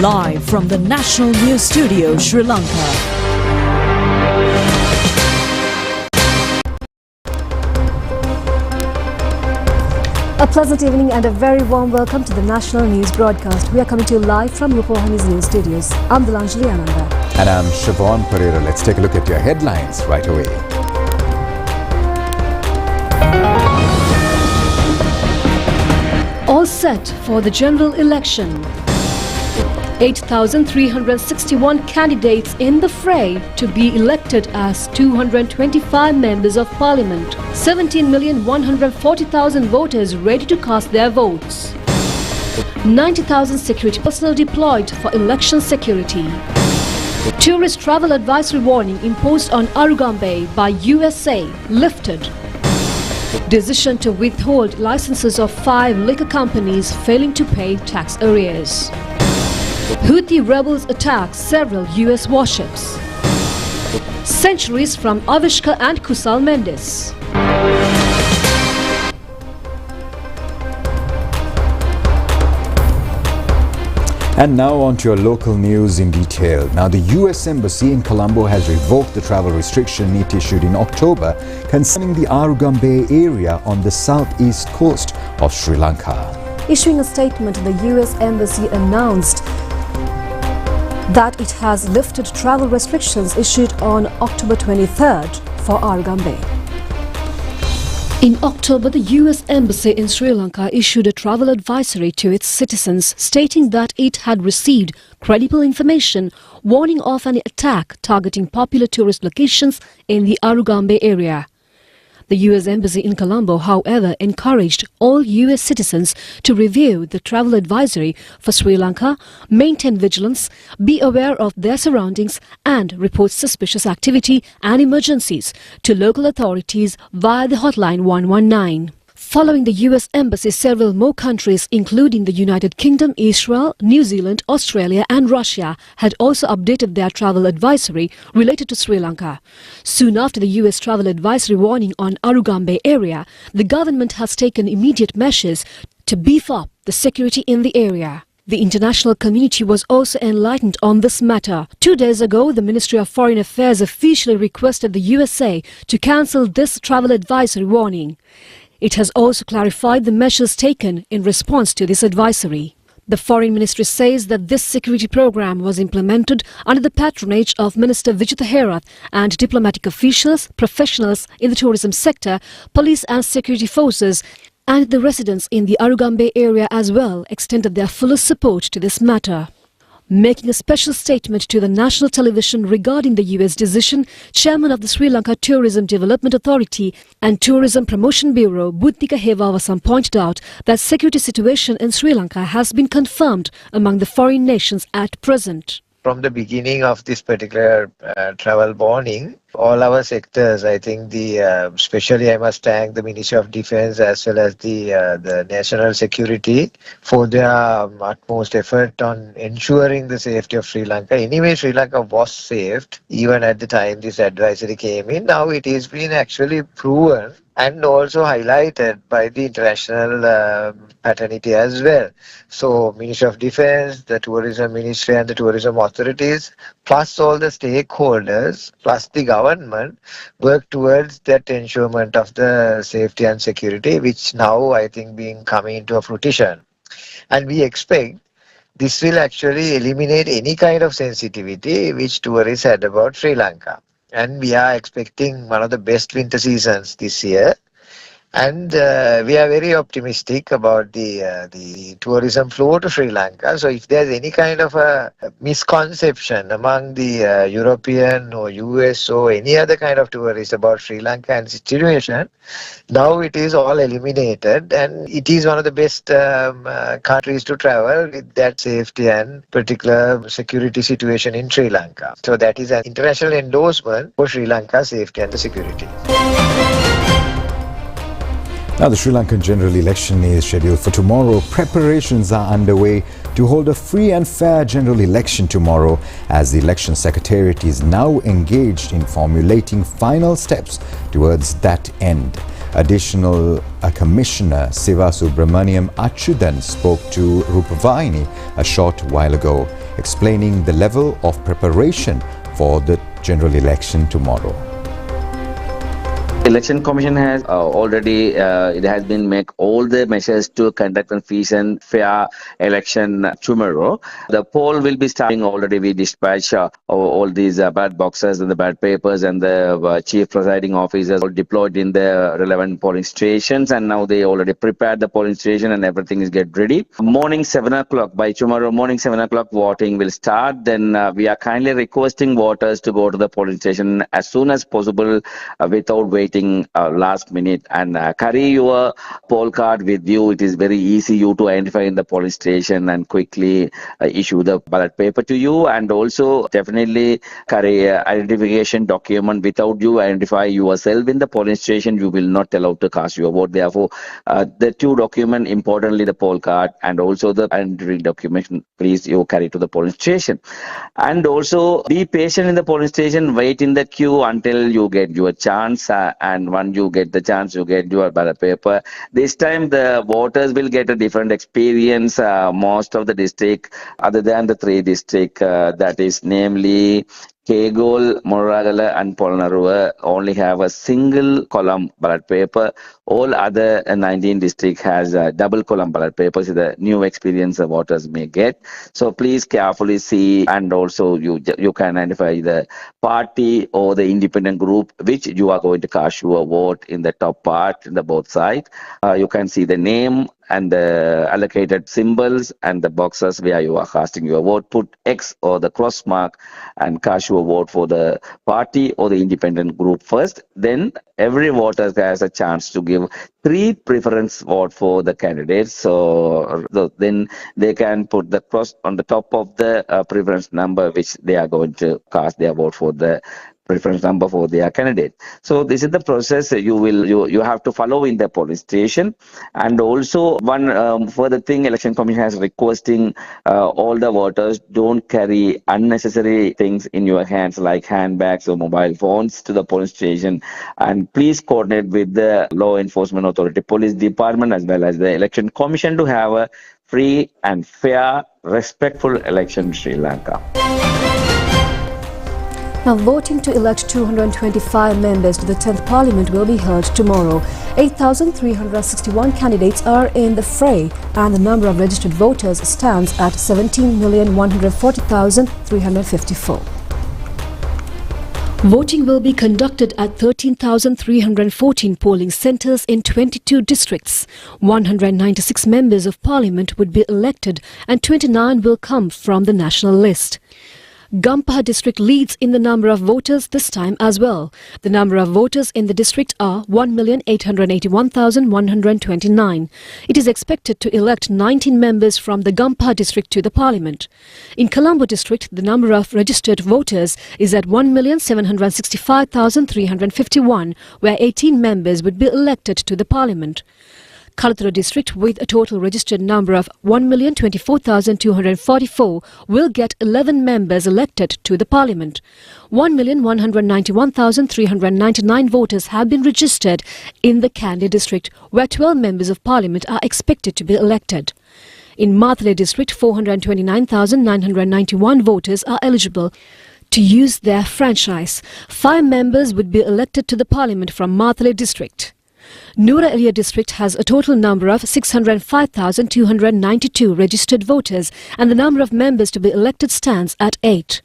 Live from the National News Studio, Sri Lanka. A pleasant evening and a very warm welcome to the National News broadcast. We are coming to you live from Rupavahini's news studios. I'm Dilanjali Ananda. And I'm Siobhan Pereira. Let's take a look at your headlines right away. All set for the general election. 8,361 candidates in the fray to be elected as 225 members of parliament. 17,140,000 voters ready to cast their votes. 90,000 security personnel deployed for election security. Tourist travel advisory warning imposed on Arugam Bay by USA lifted. Decision to withhold licenses of 5 liquor companies failing to pay tax arrears. Houthi rebels attack several US warships. Centuries from Avishka and Kusal Mendes. And now on to your local news in detail. Now, the US Embassy in Colombo has revoked the travel restriction it issued in October concerning the Arugam Bay area on the southeast coast of Sri Lanka. Issuing a statement, the US Embassy announced that it has lifted travel restrictions issued on October 23rd for Arugam Bay. In October, the US Embassy in Sri Lanka issued a travel advisory to its citizens stating that it had received credible information warning of an attack targeting popular tourist locations in the Arugam Bay area. The US Embassy in Colombo, however, encouraged all US citizens to review the travel advisory for Sri Lanka, maintain vigilance, be aware of their surroundings and report suspicious activity and emergencies to local authorities via the hotline 119. Following the US Embassy, several more countries including the United Kingdom, Israel, New Zealand, Australia and Russia had also updated their travel advisory related to Sri Lanka. Soon after the US travel advisory warning on Arugam Bay area, the government has taken immediate measures to beef up the security in the area. The international community was also enlightened on this matter. 2 days ago, the Ministry of Foreign Affairs officially requested the USA to cancel this travel advisory warning. It has also clarified the measures taken in response to this advisory. The Foreign Ministry says that this security program was implemented under the patronage of Minister Vijitha Herath and diplomatic officials, professionals in the tourism sector, police and security forces, and the residents in the Arugam Bay area as well extended their fullest support to this matter. Making a special statement to the national television regarding the US decision, Chairman of the Sri Lanka Tourism Development Authority and Tourism Promotion Bureau, Buddhika Hewawasam, pointed out that security situation in Sri Lanka has been confirmed among the foreign nations at present. From the beginning of this particular travel warning, all our sectors, I think especially I must thank the Ministry of Defence as well as the National Security for their utmost effort on ensuring the safety of Sri Lanka. Anyway, Sri Lanka was saved even at the time this advisory came in. Now it has been actually proven and also highlighted by the international paternity as well. So Ministry of Defence, the Tourism Ministry and the tourism authorities, plus all the stakeholders, plus the government, work towards that ensurement of the safety and security, which now I think coming into a fruition. And we expect this will actually eliminate any kind of sensitivity which tourists had about Sri Lanka. And we are expecting one of the best winter seasons this year. And we are very optimistic about the tourism flow to Sri Lanka. So if there's any kind of a misconception among the European or US or any other kind of tourists about Sri Lanka and situation, now it is all eliminated and it is one of the best countries to travel with that safety and particular security situation in Sri Lanka. So that is an international endorsement for Sri Lanka's safety and the security. Now, the Sri Lankan general election is scheduled for tomorrow. Preparations are underway to hold a free and fair general election tomorrow, as the election secretariat is now engaged in formulating final steps towards that end. Additional Commissioner Siva Subramaniam Achyudan spoke to Rupavahini a short while ago, explaining the level of preparation for the general election tomorrow. Election Commission has already it has been make all the measures to conduct a free and fair election tomorrow. The poll will be starting already. We dispatch all these ballot boxes and the ballot papers, and the chief presiding officers all deployed in the relevant polling stations, and now they already prepared the polling station and everything is get ready. Morning 7 o'clock, by tomorrow morning 7 o'clock voting will start. Then we are kindly requesting voters to go to the polling station as soon as possible without waiting last minute, and carry your poll card with you. It is very easy you to identify in the polling station and quickly issue the ballot paper to you, and also definitely carry identification document. Without you identify yourself in the polling station, you will not allowed to cast your vote. Therefore, the two documents, importantly the poll card and also the identity document, please you carry to the polling station. And also be patient in the polling station, wait in the queue until you get your chance, and once you get the chance, you get your ballot paper. This time the voters will get a different experience. Most of the district, other than the three districts, that is namely Kegol, Moragala and Polnaruwa, only have a single column ballot paper. All other 19 districts has double column ballot papers. The new experience the voters may get. So please carefully see, and also you can identify the party or the independent group which you are going to cast your vote in the top part, in the both sides. You can see the name and the allocated symbols and the boxes where you are casting your vote. Put X or the cross mark and cast your vote for the party or the independent group first. Then every voter has a chance to give 3 preference vote for the candidates. So then they can put the cross on the top of the preference number which they are going to cast their vote for the preference number for their candidate. So this is the process you have to follow in the polling station. And also one further thing, Election Commission has requesting all the voters don't carry unnecessary things in your hands like handbags or mobile phones to the polling station, and please coordinate with the law enforcement authority, police department as well as the Election Commission to have a free and fair, respectful election in Sri Lanka. Now, voting to elect 225 members to the 10th Parliament will be held tomorrow. 8,361 candidates are in the fray, and the number of registered voters stands at 17,140,354. Voting will be conducted at 13,314 polling centres in 22 districts. 196 members of Parliament would be elected, and 29 will come from the national list. Gampaha district leads in the number of voters this time as well. The number of voters in the district are 1,881,129. It is expected to elect 19 members from the Gampaha district to the Parliament. In Colombo district, the number of registered voters is at 1,765,351, where 18 members would be elected to the Parliament. Kalathura district, with a total registered number of 1,024,244, will get 11 members elected to the Parliament. 1,191,399 voters have been registered in the Kandy district, where 12 members of Parliament are expected to be elected. In Matale district, 429,991 voters are eligible to use their franchise. 5 members would be elected to the Parliament from Matale district. Noora Eliya district has a total number of 605,292 registered voters, and the number of members to be elected stands at 8.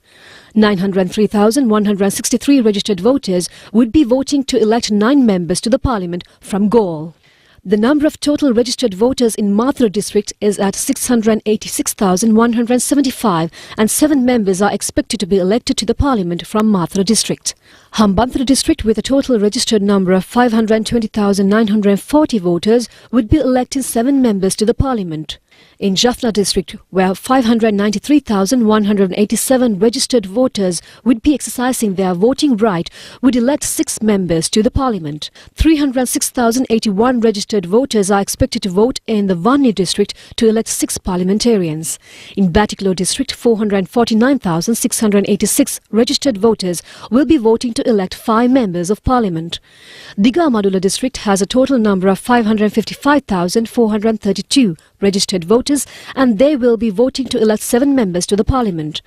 903,163 registered voters would be voting to elect 9 members to the Parliament from Gaul. The number of total registered voters in Mathura district is at 686,175, and 7 members are expected to be elected to the Parliament from Mathura district. Hambantara district, with a total registered number of 520,940 voters, would be electing 7 members to the Parliament. In Jaffna district, where 593,187 registered voters would be exercising their voting right, would elect 6 members to the Parliament. 306,081 registered voters are expected to vote in the Vanni district to elect 6 parliamentarians. In Batticaloa district, 449,686 registered voters will be voting to to elect 5 members of parliament. Digamadula district has a total number of 555,432 registered voters, and they will be voting to elect 7 members to the parliament.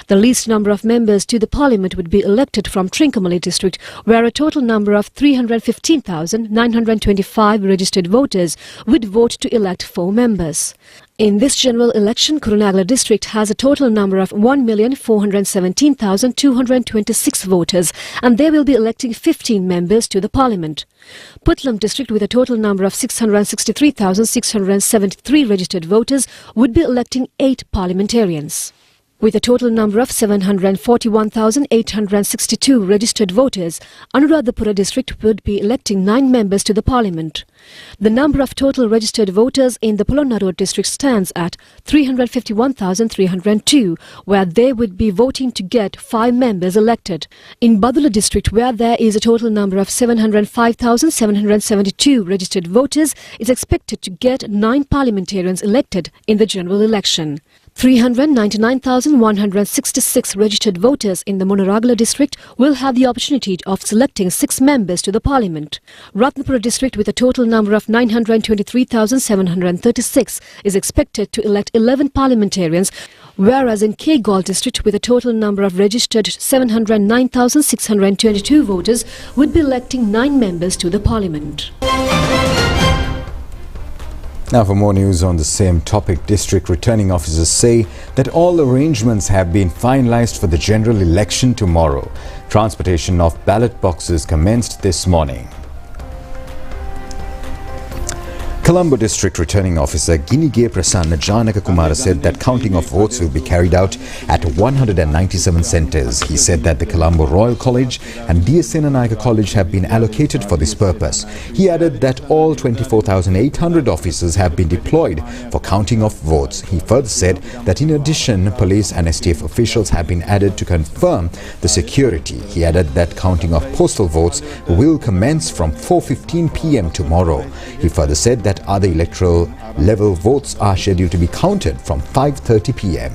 The least number of members to the parliament would be elected from Trincomalee district, where a total number of 315,925 registered voters would vote to elect 4 members. In this general election, Kurunegala district has a total number of 1,417,226 voters, and they will be electing 15 members to the parliament. Putlam district, with a total number of 663,673 registered voters, would be electing 8 parliamentarians. With a total number of 741,862 registered voters, Anuradhapura district would be electing 9 members to the parliament. The number of total registered voters in the Polonnaruwa district stands at 351,302, where they would be voting to get 5 members elected. In Badula district, where there is a total number of 705,772 registered voters, is expected to get 9 parliamentarians elected in the general election. 399,166 registered voters in the Munaragala district will have the opportunity of selecting 6 members to the parliament. Ratnapura district, with a total number of 923,736, is expected to elect 11 parliamentarians, whereas in Kegaul district, with a total number of registered 709,622 voters, would be electing 9 members to the parliament. Now for more news on the same topic, district returning officers say that all arrangements have been finalized for the general election tomorrow. Transportation of ballot boxes commenced this morning. Colombo District Returning Officer Ginige Prasanna Janaka Kumara said that counting of votes will be carried out at 197 centres. He said that the Colombo Royal College and DS Senanayaka College have been allocated for this purpose. He added that all 24,800 officers have been deployed for counting of votes. He further said that in addition, police and STF officials have been added to confirm the security. He added that counting of postal votes will commence from 4:15 p.m. tomorrow. He further said that other electoral level votes are scheduled to be counted from 5:30 p.m.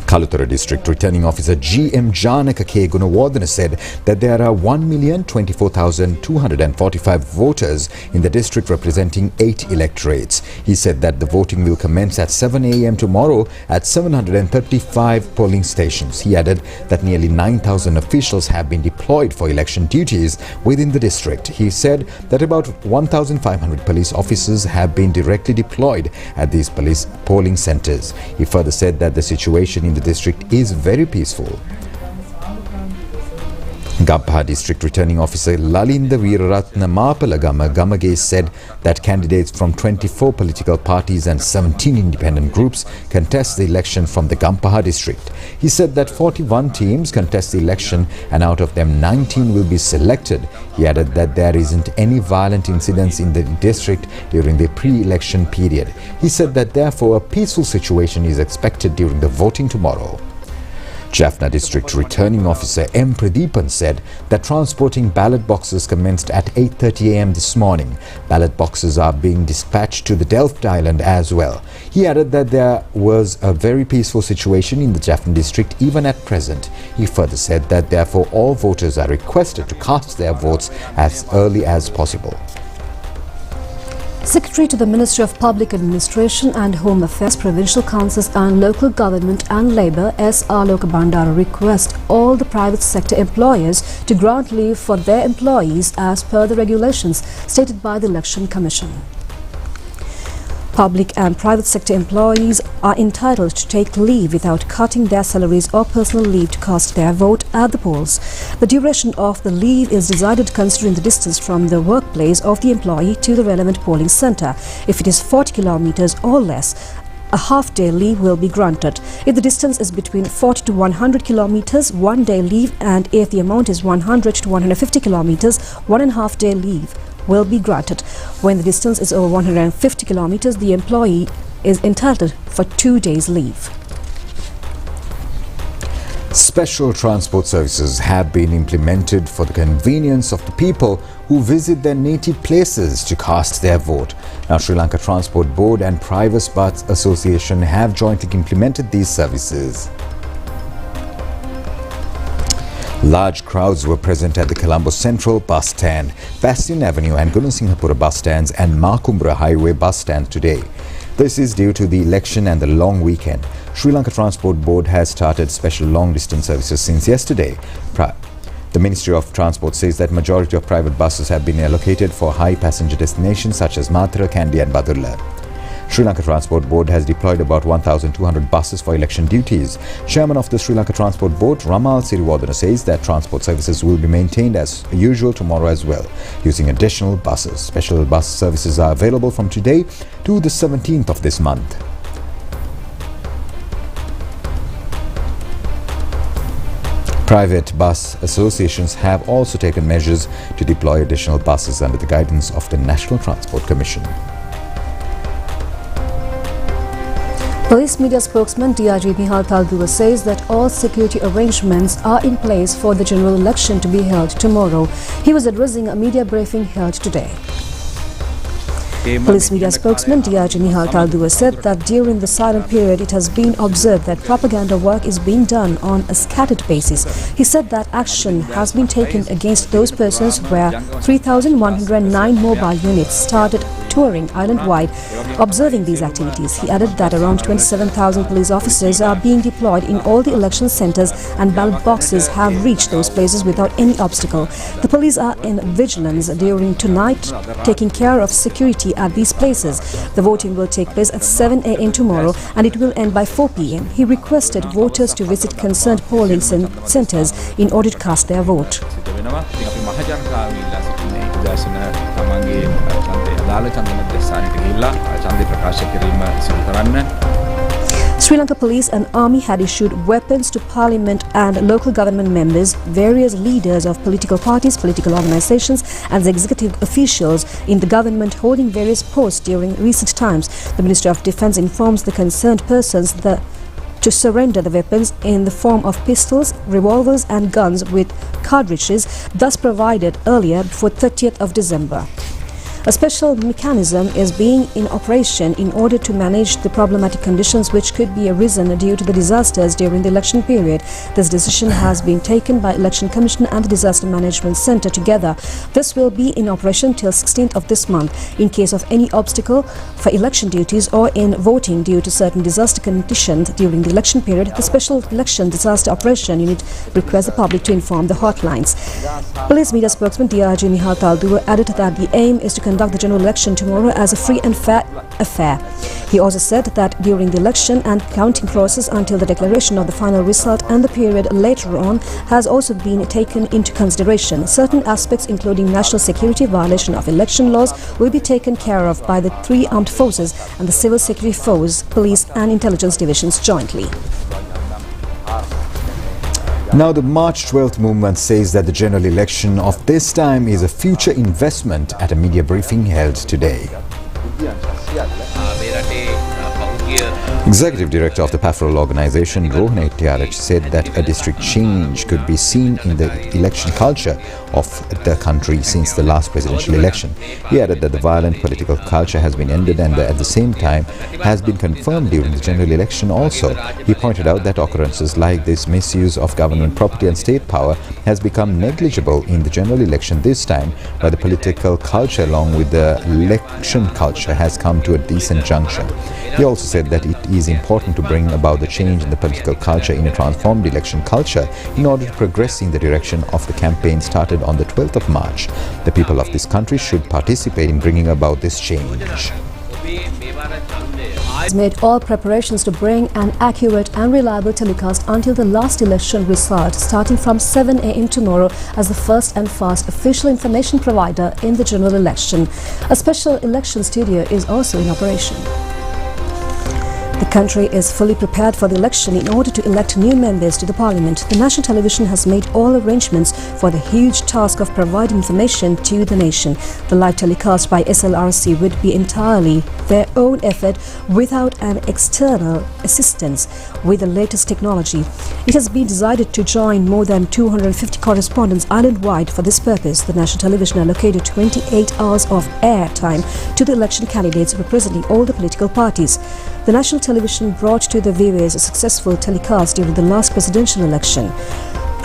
Kaluthara District Returning Officer G.M. Janaka K. Gunawardana said that there are 1,024,245 voters in the district representing 8 electorates. He said that the voting will commence at 7 a.m. tomorrow at 735 polling stations. He added that nearly 9,000 officials have been deployed for election duties within the district. He said that about 1,500 police officers have been directly deployed at these police polling centres. He further said that the situation in the district is very peaceful. Gampaha District Returning Officer Lalinda Veeraratna Mapalagama Gamage said that candidates from 24 political parties and 17 independent groups contest the election from the Gampaha district. He said that 41 teams contest the election and out of them 19 will be selected. He added that there isn't any violent incidents in the district during the pre-election period. He said that therefore a peaceful situation is expected during the voting tomorrow. Jaffna District Returning Officer M. Pradeepan said that transporting ballot boxes commenced at 8:30 a.m. this morning. Ballot boxes are being dispatched to the Delft Island as well. He added that there was a very peaceful situation in the Jaffna District even at present. He further said that therefore all voters are requested to cast their votes as early as possible. Secretary to the Ministry of Public Administration and Home Affairs, Provincial Councils and Local Government and Labour, S. Alok Bandara, request all the private sector employers to grant leave for their employees as per the regulations stated by the Election Commission. Public and private sector employees are entitled to take leave without cutting their salaries or personal leave to cast their vote at the polls. The duration of the leave is decided considering the distance from the workplace of the employee to the relevant polling centre. If it is 40 kilometres or less, a half-day leave will be granted. If the distance is between 40 to 100 kilometres, 1 day leave, and if the amount is 100 to 150 kilometres, 1.5 day leave will be granted. When the distance is over 150 kilometres, the employee is entitled for 2 days leave. Special transport services have been implemented for the convenience of the people who visit their native places to cast their vote. Now, Sri Lanka Transport Board and Private Bus Association have jointly implemented these services. Large crowds were present at the Colombo Central Bus Stand, Bastion Avenue and Gunasinghapura bus stands and Makumbra Highway bus stand today. This is due to the election and the long weekend. Sri Lanka Transport Board has started special long-distance services since yesterday. The Ministry of Transport says that majority of private buses have been allocated for high passenger destinations such as Mathura, Kandy and Badulla. Sri Lanka Transport Board has deployed about 1,200 buses for election duties. Chairman of the Sri Lanka Transport Board, Ramal Siriwardana, says that transport services will be maintained as usual tomorrow as well, using additional buses. Special bus services are available from today to the 17th of this month. Private bus associations have also taken measures to deploy additional buses under the guidance of the National Transport Commission. Police media spokesman DIG Nihal Talduwa says that all security arrangements are in place for the general election to be held tomorrow. He was addressing a media briefing held today. Police media spokesman DIG Nihal Talduwa said that during the silent period it has been observed that propaganda work is being done on a scattered basis. He said that action has been taken against those persons where 3,109 mobile units started touring island-wide observing these activities. He added that around 27,000 police officers are being deployed in all the election centres and ballot boxes have reached those places without any obstacle. The police are in vigilance during tonight, taking care of security at these places. The voting will take place at 7 a.m. tomorrow and it will end by 4 p.m. He requested voters to visit concerned polling centres in order to cast their vote. Sri Lanka Police and Army had issued weapons to Parliament and local government members, various leaders of political parties, political organisations and executive officials in the government holding various posts during recent times. The Ministry of Defence informs the concerned persons to surrender the weapons in the form of pistols, revolvers and guns with cartridges, thus provided earlier before 30th of December. A special mechanism is being in operation in order to manage the problematic conditions which could be arisen due to the disasters during the election period. This decision has been taken by Election Commission and the Disaster Management Centre together. This will be in operation till 16th of this month. In case of any obstacle for election duties or in voting due to certain disaster conditions during the election period, the Special Election Disaster Operation Unit requests the public to inform the hotlines. Police media spokesman DIG Nihal Talduwa added that the aim is to conduct the general election tomorrow as a free and fair affair. He also said that during the election and counting process until the declaration of the final result and the period later on has also been taken into consideration. Certain aspects including national security, violation of election laws will be taken care of by the three armed forces and the civil security force, police and intelligence divisions jointly. Now, the March 12th movement says that the general election of this time is a future investment at a media briefing held today. Executive Director of the PAFROL organisation, Rohan Hettiarach, said that a district change could be seen in the election culture of the country since the last presidential election. He added that the violent political culture has been ended and at the same time has been confirmed during the general election also. He pointed out that occurrences like this misuse of government property and state power has become negligible in the general election this time, but the political culture along with the election culture has come to a decent juncture. He also said that it is important to bring about the change in the political culture in a transformed election culture in order to progress in the direction of the campaign started on the 12th of March. The people of this country should participate in bringing about this change. Has made all preparations to bring an accurate and reliable telecast until the last election result, starting from 7 a.m. tomorrow as the first and fast official information provider in the general election. A special election studio is also in operation. The country is fully prepared for the election in order to elect new members to the parliament. The national television has made all arrangements for the huge task of providing information to the nation. The live telecast by SLRC would be entirely their own effort without an external assistance with the latest technology. It has been decided to join more than 250 correspondents island-wide for this purpose. The national television allocated 28 hours of air time to the election candidates representing all the political parties. The national television brought to the viewers a successful telecast during the last presidential election.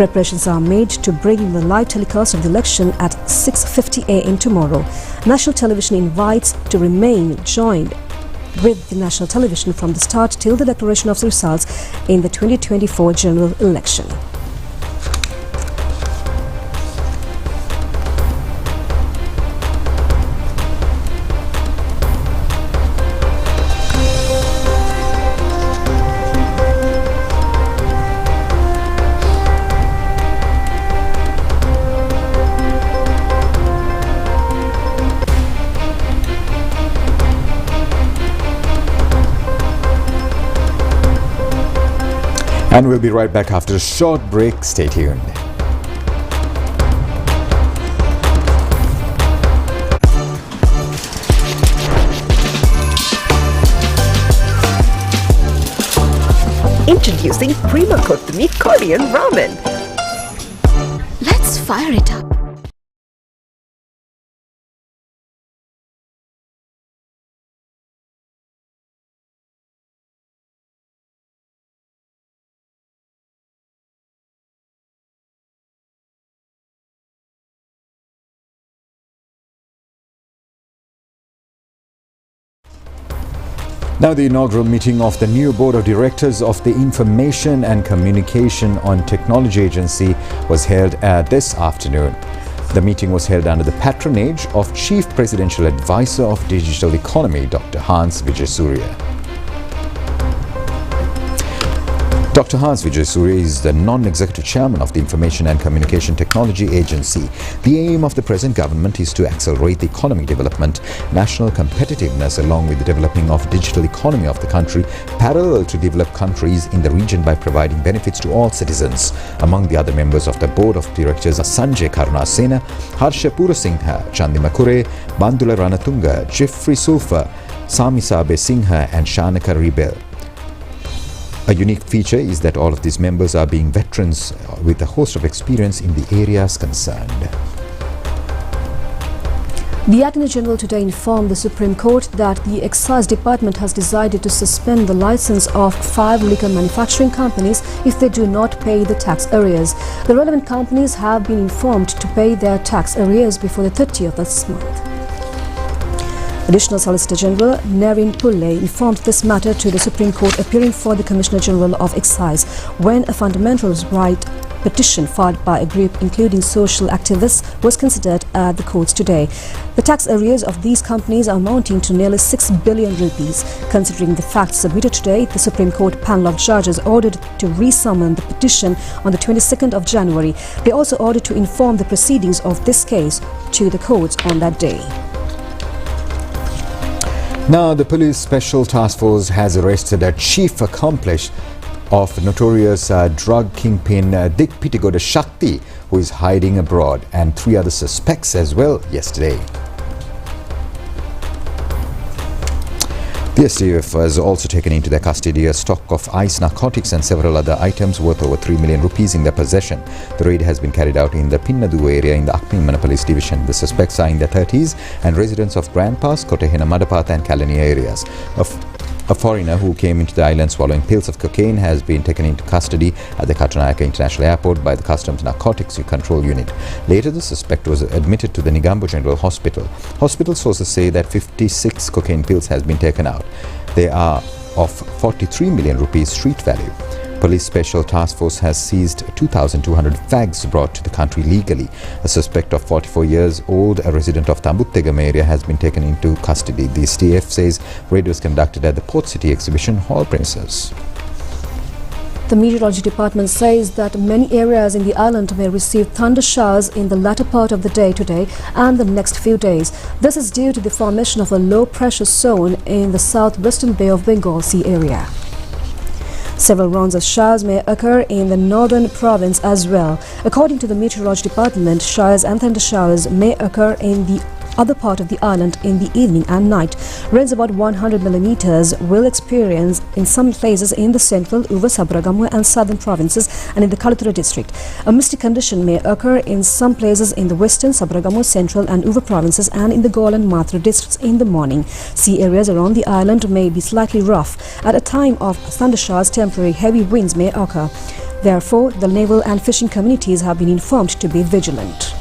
Preparations are made to bring in the live telecast of the election at 6:50 a.m. tomorrow. National Television invites to remain joined with the national television from the start till the declaration of the results in the 2024 general election. And we'll be right back after a short break. Stay tuned. Introducing Prima Kottami Korean Ramen. Let's fire it up. Now, the inaugural meeting of the new Board of Directors of the Information and Communication on Technology Agency was held this afternoon. The meeting was held under the patronage of Chief Presidential Advisor of Digital Economy, Dr. Hans Vijaysurya. Dr. Hans Vijaysurya is the non-executive chairman of the Information and Communication Technology Agency. The aim of the present government is to accelerate the economic development, national competitiveness along with the developing of digital economy of the country parallel to developed countries in the region by providing benefits to all citizens. Among the other members of the Board of Directors are Sanjay Karunasena, Harsha Purasinghe, Chandima Kure, Bandula Ranatunga, Jeffrey Sulfa, Samisabe Singha and Shanaka Rebel. A unique feature is that all of these members are being veterans with a host of experience in the areas concerned. The Attorney General today informed the Supreme Court that the Excise Department has decided to suspend the license of 5 liquor manufacturing companies if they do not pay the tax arrears. The relevant companies have been informed to pay their tax arrears before the 30th of this month. Additional Solicitor General Nerine Pulle informed this matter to the Supreme Court, appearing for the Commissioner General of Excise when a fundamental right petition filed by a group including social activists was considered at the courts today. The tax arrears of these companies are amounting to nearly 6 billion rupees. Considering the facts submitted today, the Supreme Court panel of judges ordered to resummon the petition on the 22nd of January. They also ordered to inform the proceedings of this case to the courts on that day. Now, the Police Special Task Force has arrested a chief accomplice of notorious drug kingpin Dik Pitigoda Shakti, who is hiding abroad, and 3 other suspects as well yesterday. The STF has also taken into their custody a stock of ice narcotics and several other items worth over 3 million rupees in their possession. The raid has been carried out in the Pinnadu area in the Akmingmana Police Division. The suspects are in their 30s and residents of Grand Pass, Kotehena Madapatha and Kalani areas. A foreigner who came into the island swallowing pills of cocaine has been taken into custody at the Katunayaka International Airport by the Customs Narcotics Control Unit. Later, the suspect was admitted to the Negombo General Hospital. Hospital sources say that 56 cocaine pills has been taken out. They are of 43 million rupees street value. Police Special Task Force has seized 2,200 fags brought to the country legally. A suspect of 44 years old, a resident of Tambuttegam area, has been taken into custody. The STF says raid was conducted at the Port City Exhibition Hall premises. The Meteorology Department says that many areas in the island may receive thunder showers in the latter part of the day today and the next few days. This is due to the formation of a low pressure zone in the southwestern Bay of Bengal Sea area. Several rounds of showers may occur in the northern province as well. According to the Meteorology Department, showers and thunder showers may occur in the other part of the island in the evening and night. Rains about 100 millimeters will experience in some places in the central, Uva, Sabaragamu and southern provinces and in the Kalatura district. A misty condition may occur in some places in the western, Sabaragamu, central and Uva provinces and in the Gaul and Mathura districts in the morning. Sea areas around the island may be slightly rough. At a time of thundershowers, temporary heavy winds may occur. Therefore, the naval and fishing communities have been informed to be vigilant.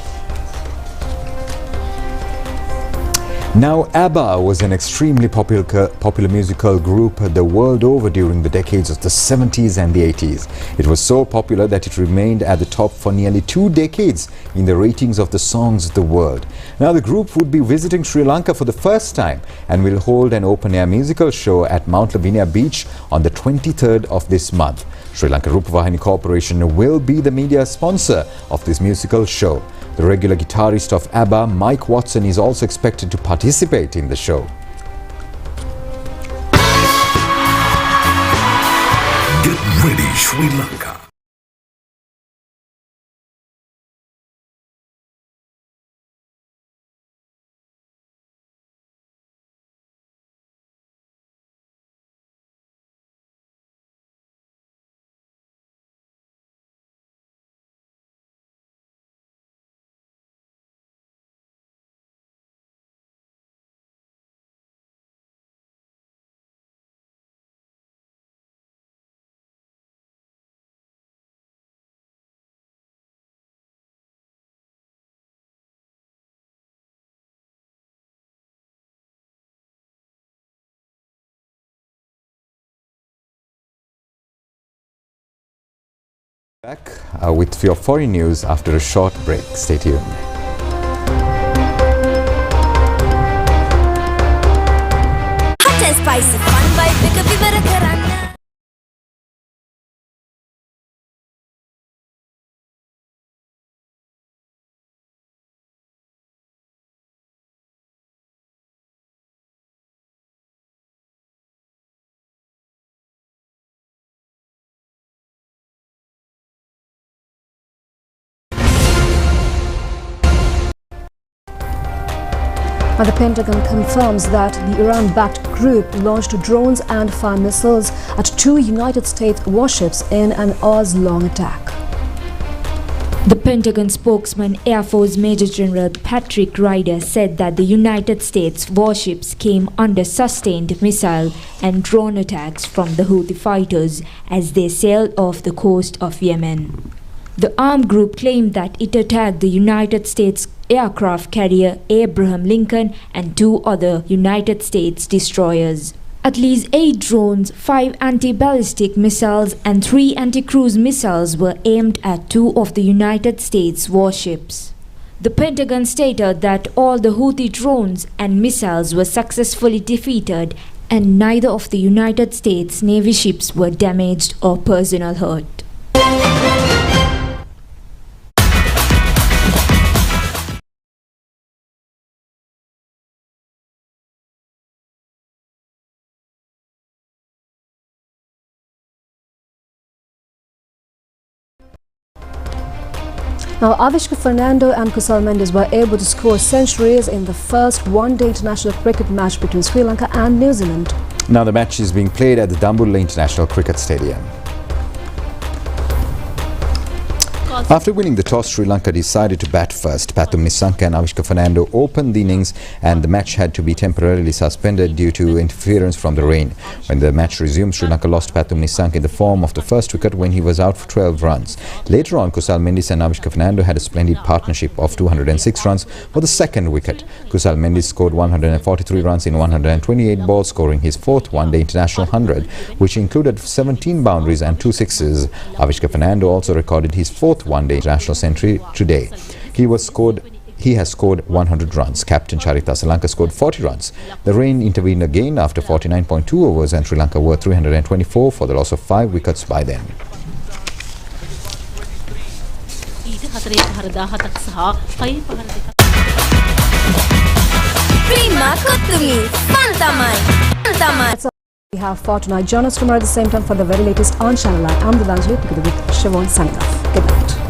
Now, ABBA was an extremely popular musical group the world over during the decades of the 70s and the 80s. It was so popular that it remained at the top for nearly 2 decades in the ratings of the songs of the world. Now, the group would be visiting Sri Lanka for the first time and will hold an open-air musical show at Mount Lavinia Beach on the 23rd of this month. Sri Lanka Rupavahini Corporation will be the media sponsor of this musical show. The regular guitarist of ABBA, Mike Watson, is also expected to participate in the show. Get ready, Sri Lanka. Back with your foreign news after a short break. Stay tuned. Hot and spicy fun vibe එක විවර කරන්න. The Pentagon confirms that the Iran-backed group launched drones and fire missiles at 2 United States warships in an hours-long attack. The Pentagon spokesman Air Force Major General Patrick Ryder said that the United States warships came under sustained missile and drone attacks from the Houthi fighters as they sailed off the coast of Yemen. The armed group claimed that it attacked the United States aircraft carrier Abraham Lincoln and 2 other United States destroyers. At least 8 drones, 5 anti-ballistic missiles and 3 anti-cruise missiles were aimed at 2 of the United States warships. The Pentagon stated that all the Houthi drones and missiles were successfully defeated and neither of the United States Navy ships were damaged or personnel hurt. Now, Avishka Fernando and Kusal Mendes were able to score centuries in the first one-day international cricket match between Sri Lanka and New Zealand. Now the match is being played at the Dambulla International Cricket Stadium. After winning the toss, Sri Lanka decided to bat first. Pathum Nissanka and Avishka Fernando opened the innings and the match had to be temporarily suspended due to interference from the rain. When the match resumed, Sri Lanka lost Pathum Nissanka in the form of the first wicket when he was out for 12 runs. Later on, Kusal Mendes and Avishka Fernando had a splendid partnership of 206 runs for the second wicket. Kusal Mendes scored 143 runs in 128 balls, scoring his 4th one-day international 100, which included 17 boundaries and 2 sixes. Avishka Fernando also recorded his 4th one-day international century today. He has scored 100 runs. Captain Charita Sri Lanka scored 40 runs. The rain intervened again after 49.2 overs and Sri Lanka were 324 for the loss of 5 wickets by then. We have for tonight. Join us tomorrow at the same time for the very latest on ChannelEye. I'm the Lanjit with Siobhan signing off. Good night.